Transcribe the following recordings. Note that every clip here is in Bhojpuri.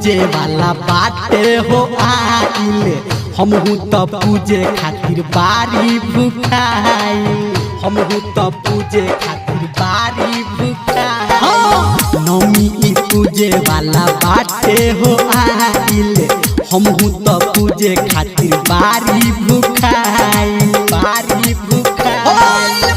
पूजे वाला बाटे हो आइले, हमहू तो पूजे खातिर बारी भुखाई, हमहू तो पूजे खातिर बारी भुखाई। नौमी ई पूजे वाला बाटे हो आइले, हमहू तो पूजे खातिर बारी भुखाई, बारी भुखाई।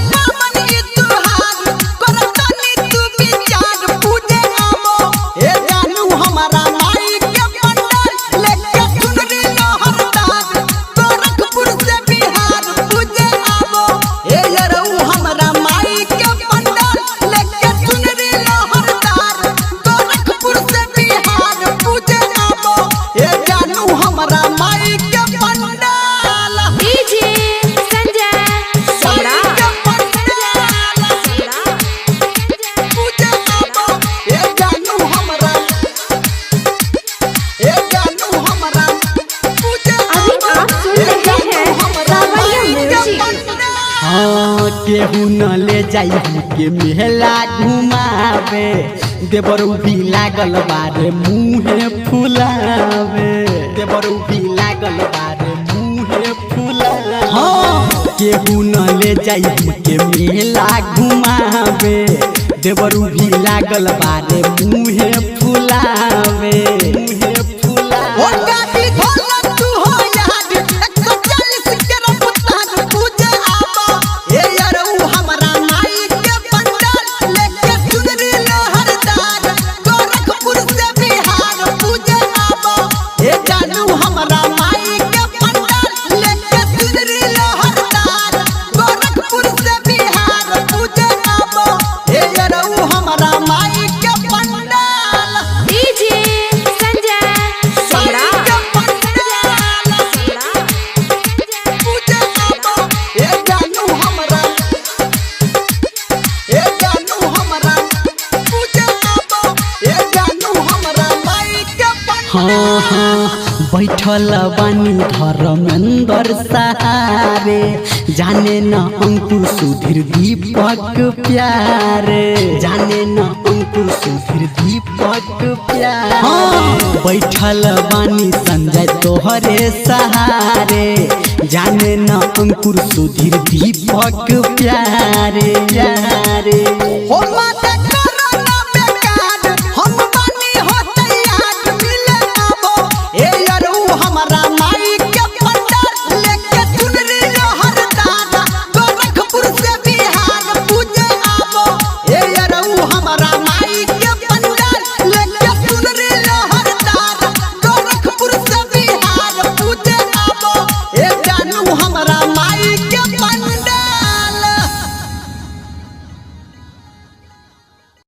केहू न ले जाई के मेला घुमावे, देवरू भी लागल बारे मुँहे फुलावे, देवरू भी लागल बारे मुँहे फुलावे। केहू न ले जाई के मेला घुमावे, देवरू भी लागल बारे मुँहे फुलावे, मुँहे फुलावे। बैठल बानी धर्मेंद्र सहारे, जाने न अंकुर सुधीर दीपक प्यारे, जाने न अंकुर सुधीर दीपक प्यारे। बैठल बानी संजय तोहरे सहारे, जाने न अंकुर सुधीर दीपक प्यारे, प्यारे।